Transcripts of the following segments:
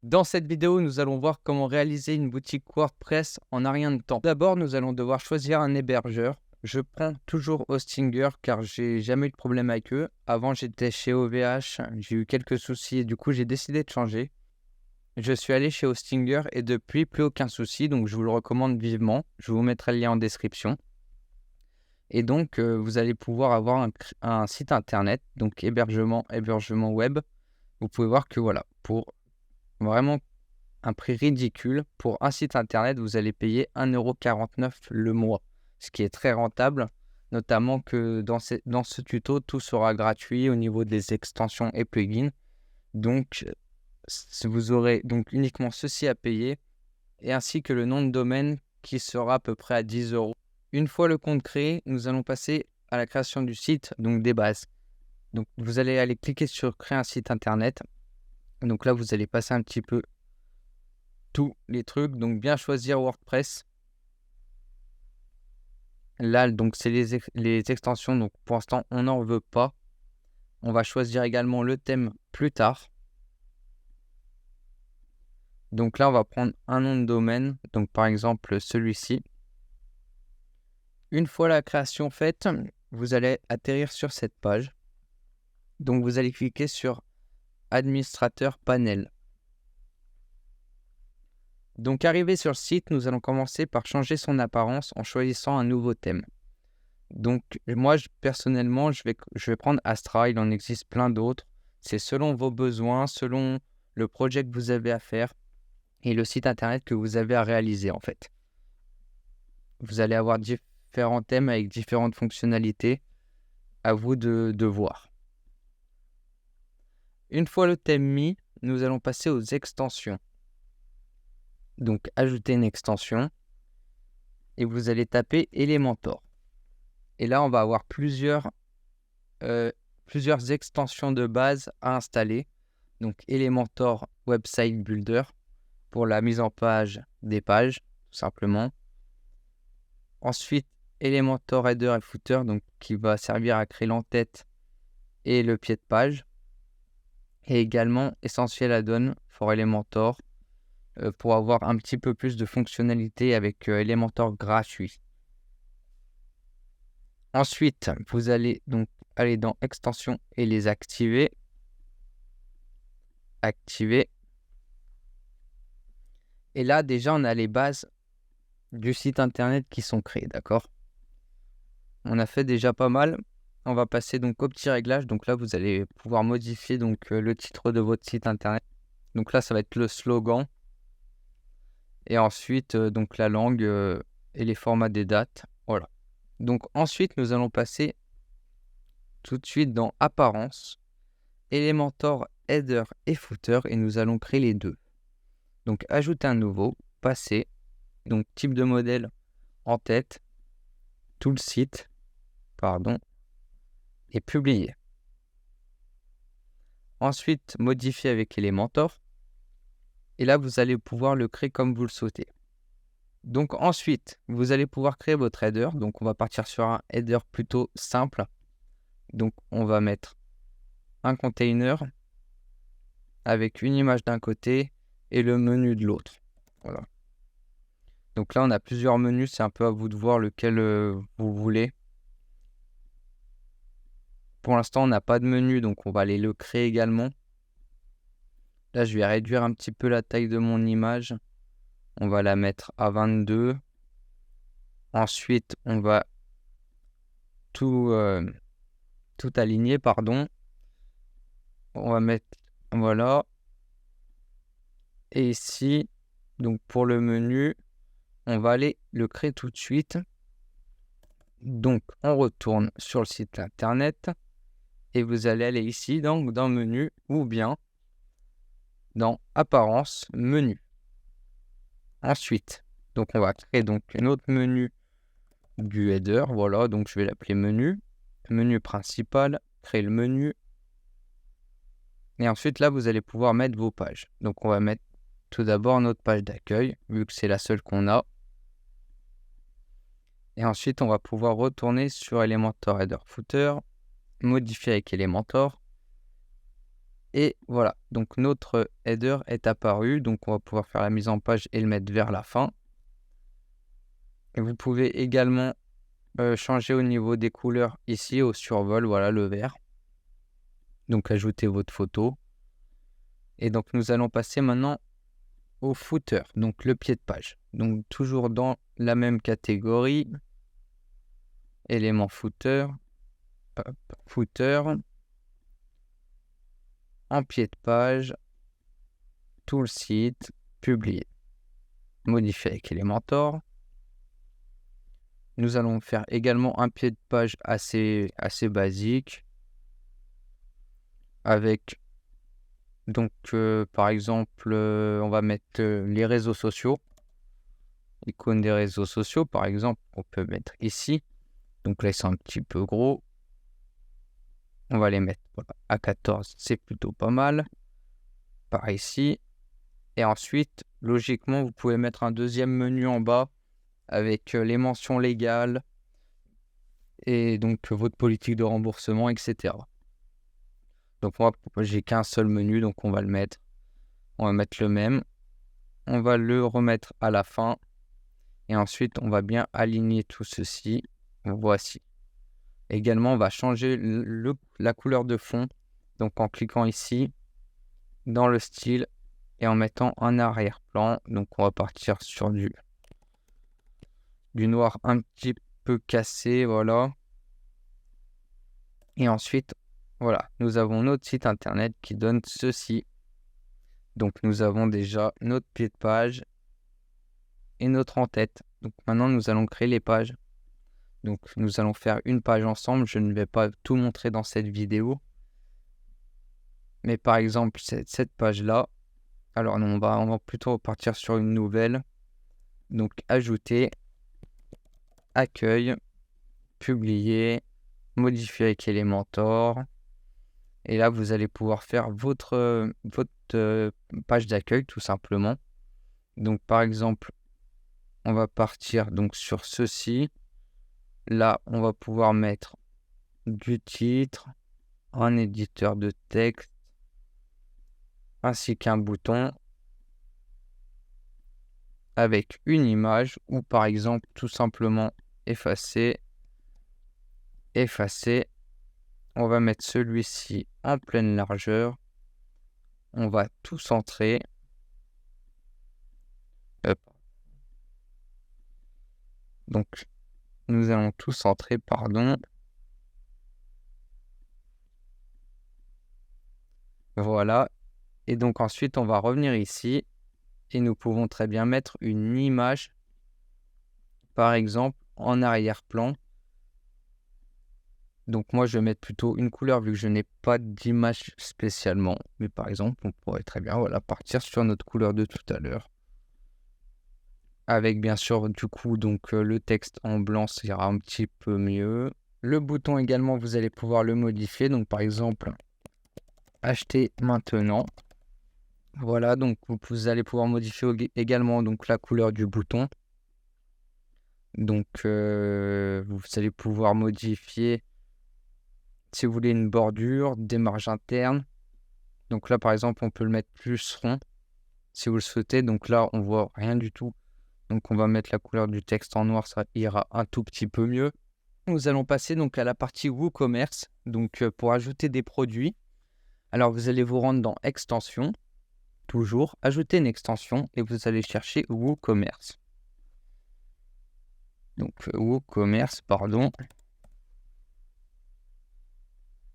Dans cette vidéo, nous allons voir comment réaliser une boutique WordPress en un rien de temps. D'abord, nous allons devoir choisir un hébergeur. Je prends toujours Hostinger car j'ai jamais eu de problème avec eux. Avant, j'étais chez OVH, j'ai eu quelques soucis et du coup, j'ai décidé de changer. Je suis allé chez Hostinger et depuis, plus aucun souci, donc je vous le recommande vivement. Je vous mettrai le lien en description. Et donc, vous allez pouvoir avoir un site internet, donc hébergement web. Vous pouvez voir que voilà, pour vraiment un prix ridicule. Pour un site internet, vous allez payer 1,49 € le mois, ce qui est très rentable, notamment que dans ce tuto, tout sera gratuit au niveau des extensions et plugins. Donc, vous aurez donc uniquement ceci à payer, et ainsi que le nom de domaine qui sera à peu près à 10 €. Une fois le compte créé, nous allons passer à la création du site, donc des bases. Donc, vous allez aller cliquer sur créer un site internet. Donc là, vous allez passer un petit peu tous les trucs, donc bien choisir WordPress. Là, donc c'est les extensions, donc pour l'instant, on n'en veut pas. On va choisir également le thème plus tard. Donc là, on va prendre un nom de domaine, donc par exemple celui-ci. Une fois la création faite, vous allez atterrir sur cette page. Donc vous allez cliquer sur Administrateur panel. Donc arrivé sur le site, nous allons commencer par changer son apparence en choisissant un nouveau thème. Donc moi, personnellement, je vais prendre Astra, il en existe plein d'autres. C'est selon vos besoins, selon le projet que vous avez à faire et le site internet que vous avez à réaliser en fait. Vous allez avoir différents thèmes avec différentes fonctionnalités, à vous de voir. Une fois le thème mis, nous allons passer aux extensions. Donc ajouter une extension et vous allez taper Elementor. Et là, on va avoir plusieurs extensions de base à installer. Donc Elementor Website Builder pour la mise en page des pages, tout simplement. Ensuite, Elementor Header et Footer, donc qui va servir à créer l'entête et le pied de page. Et également Essential Add-on for Elementor pour avoir un petit peu plus de fonctionnalités avec Elementor gratuit. Ensuite, vous allez donc aller dans Extensions et les activer. Activer. Et là, déjà, on a les bases du site internet qui sont créées, d'accord? On a fait déjà pas mal. On va passer donc au petit réglage. Donc là, vous allez pouvoir modifier donc le titre de votre site internet. Donc là, ça va être le slogan. Et ensuite, donc la langue et les formats des dates. Voilà. Donc ensuite, nous allons passer tout de suite dans Apparence, Elementor Header et Footer et nous allons créer les deux. Donc ajouter un nouveau, passer, donc type de modèle en tête, tout le site, et publier. Ensuite, modifier avec Elementor. Et là, vous allez pouvoir le créer comme vous le souhaitez. Donc ensuite, vous allez pouvoir créer votre header. Donc on va partir sur un header plutôt simple. Donc on va mettre un container avec une image d'un côté et le menu de l'autre. Voilà. Donc là, on a plusieurs menus. C'est un peu à vous de voir lequel vous voulez. Pour l'instant, on n'a pas de menu, donc on va aller le créer également. Là, je vais réduire un petit peu la taille de mon image. On va la mettre à 22. Ensuite, on va tout aligner, On va mettre, voilà. Et ici, donc pour le menu, on va aller le créer tout de suite. Donc, on retourne sur le site internet et vous allez aller ici donc dans menu ou bien dans apparence menu. Ensuite, donc on va créer donc un autre menu du header. Voilà, donc je vais l'appeler menu principal, créer le menu. Et ensuite, là, vous allez pouvoir mettre vos pages. Donc, on va mettre tout d'abord notre page d'accueil, vu que c'est la seule qu'on a. Et ensuite, on va pouvoir retourner sur Elementor Header Footer, modifier avec Elementor. Et voilà, donc notre header est apparu. Donc on va pouvoir faire la mise en page et le mettre vers la fin. Et vous pouvez également changer au niveau des couleurs ici au survol, voilà le vert. Donc ajoutez votre photo. Et donc nous allons passer maintenant au footer, donc le pied de page. Donc toujours dans la même catégorie, élément footer, footer, en pied de page, tout le site, publier, modifier avec Elementor. Nous allons faire également un pied de page assez basique avec donc par exemple on va mettre les réseaux sociaux, icône des réseaux sociaux par exemple, on peut mettre ici. Donc là ils sont un petit peu gros, on va les mettre voilà, à 14, c'est plutôt pas mal, par ici. Et ensuite logiquement vous pouvez mettre un deuxième menu en bas avec les mentions légales et donc votre politique de remboursement, etc. Donc moi j'ai qu'un seul menu, donc on va le mettre. On va mettre le même. On va le remettre à la fin. Et ensuite on va bien aligner tout ceci. Voici. Également on va changer la couleur de fond. Donc en cliquant ici dans le style et en mettant un arrière-plan. Donc on va partir sur du noir un petit peu cassé, voilà. Et ensuite, voilà, nous avons notre site internet qui donne ceci. Donc nous avons déjà notre pied de page et notre en-tête. Donc maintenant nous allons créer les pages. Donc nous allons faire une page ensemble. Je ne vais pas tout montrer dans cette vidéo. Mais par exemple, cette page-là. Alors non, on va plutôt partir sur une nouvelle. Donc ajouter, accueil, publier, modifier avec Elementor. Et là, vous allez pouvoir faire votre page d'accueil tout simplement. Donc par exemple, on va partir donc sur ceci. Là, on va pouvoir mettre du titre, un éditeur de texte, ainsi qu'un bouton avec une image ou par exemple tout simplement effacer. On va mettre celui-ci en pleine largeur. On va tout centrer. Hop. Donc, nous allons tout centrer, pardon. Voilà. Et donc ensuite, on va revenir ici et nous pouvons très bien mettre une image, par exemple, en arrière-plan. Donc moi, je vais mettre plutôt une couleur vu que je n'ai pas d'image spécialement. Mais par exemple, on pourrait très bien voilà, partir sur notre couleur de tout à l'heure. Avec bien sûr du coup donc le texte en blanc, ça ira un petit peu mieux. Le bouton également, vous allez pouvoir le modifier. Donc par exemple, acheter maintenant. Voilà, donc vous allez pouvoir modifier également donc la couleur du bouton. Donc vous allez pouvoir modifier si vous voulez une bordure, des marges internes. Donc là par exemple, on peut le mettre plus rond si vous le souhaitez. Donc là, on voit rien du tout. Donc on va mettre la couleur du texte en noir, ça ira un tout petit peu mieux. Nous allons passer donc à la partie WooCommerce. Donc pour ajouter des produits, alors vous allez vous rendre dans extension, toujours, ajouter une extension et vous allez chercher WooCommerce. Donc WooCommerce, pardon.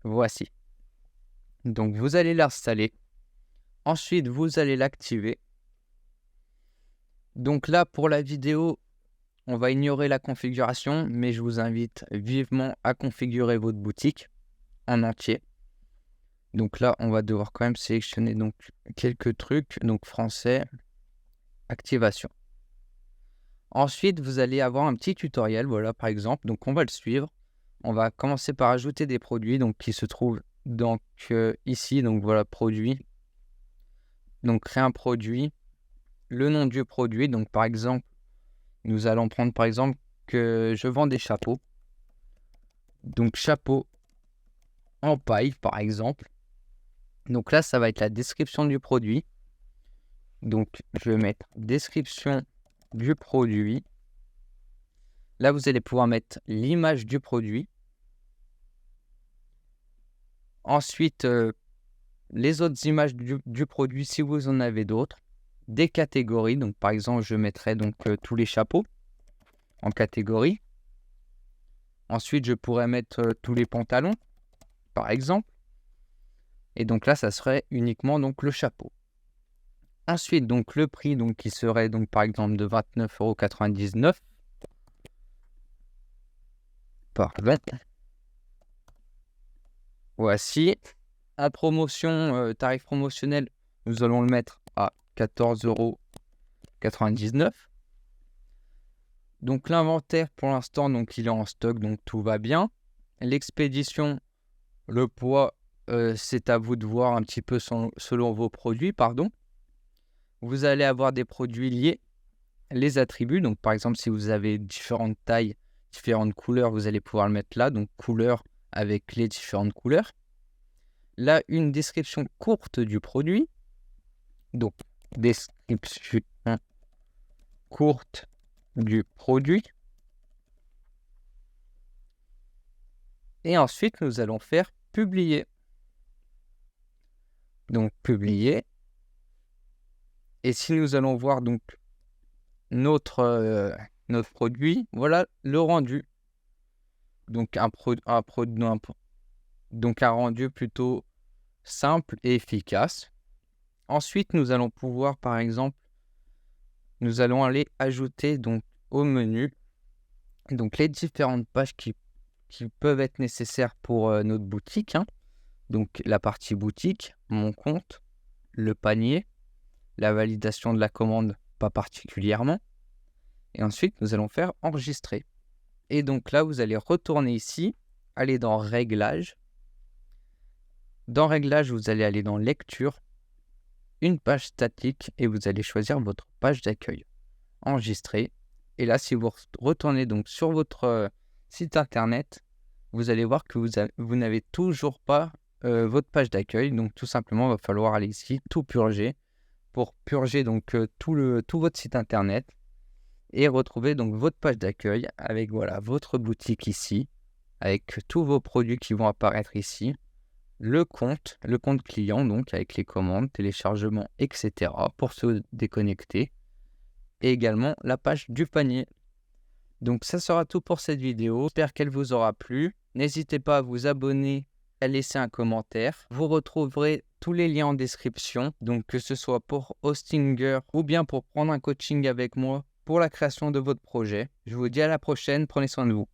Voici. Donc vous allez l'installer. Ensuite, vous allez l'activer. Donc là, pour la vidéo, on va ignorer la configuration, mais je vous invite vivement à configurer votre boutique en entier. Donc là, on va devoir quand même sélectionner donc quelques trucs. Donc français, activation. Ensuite, vous allez avoir un petit tutoriel, voilà par exemple. Donc on va le suivre. On va commencer par ajouter des produits donc qui se trouvent donc ici. Donc voilà, produit. Donc créer un produit, le nom du produit. Donc par exemple, nous allons prendre par exemple que je vends des chapeaux. Donc chapeau en paille par exemple. Donc là, ça va être la description du produit. Donc, je vais mettre description du produit. Là, vous allez pouvoir mettre l'image du produit. Ensuite, les autres images du produit, si vous en avez d'autres. Des catégories. Donc, par exemple, je mettrai donc tous les chapeaux en catégorie. Ensuite, je pourrais mettre tous les pantalons, par exemple. Et donc là, ça serait uniquement donc le chapeau. Ensuite, donc le prix donc, qui serait donc par exemple de 29,99 €. Parfait. Voici. À promotion, tarif promotionnel, nous allons le mettre à 14,99 €. Donc l'inventaire pour l'instant, donc il est en stock, donc tout va bien. L'expédition, le poids, c'est à vous de voir un petit peu selon vos produits, pardon. Vous allez avoir des produits liés, les attributs. Donc par exemple, si vous avez différentes tailles, différentes couleurs, vous allez pouvoir le mettre là. Donc couleur avec les différentes couleurs. Là, une description courte du produit. Donc description courte du produit. Et ensuite, nous allons faire publier. Donc publier. Et si nous allons voir donc notre produit, voilà le rendu. Donc un rendu plutôt simple et efficace. Ensuite, nous allons pouvoir, par exemple, nous allons aller ajouter donc au menu donc les différentes pages qui peuvent être nécessaires pour notre boutique. Donc la partie boutique, mon compte, le panier, la validation de la commande, pas particulièrement. Et ensuite, nous allons faire enregistrer. Et donc là, vous allez retourner ici, aller dans Réglages. Dans Réglages, vous allez aller dans Lecture, une page statique et vous allez choisir votre page d'accueil. Enregistrer. Et là, si vous retournez donc sur votre site internet, vous allez voir que vous n'avez toujours pas votre page d'accueil. Donc tout simplement, il va falloir aller ici, tout purger, pour purger donc tout votre site internet et retrouver donc votre page d'accueil avec voilà votre boutique ici, avec tous vos produits qui vont apparaître ici, le compte client donc avec les commandes, téléchargements, etc. pour se déconnecter, et également la page du panier. Donc ça sera tout pour cette vidéo, j'espère qu'elle vous aura plu. N'hésitez pas à vous abonner, à laisser un commentaire. Vous retrouverez tous les liens en description, donc que ce soit pour Hostinger ou bien pour prendre un coaching avec moi pour la création de votre projet. Je vous dis à la prochaine, prenez soin de vous.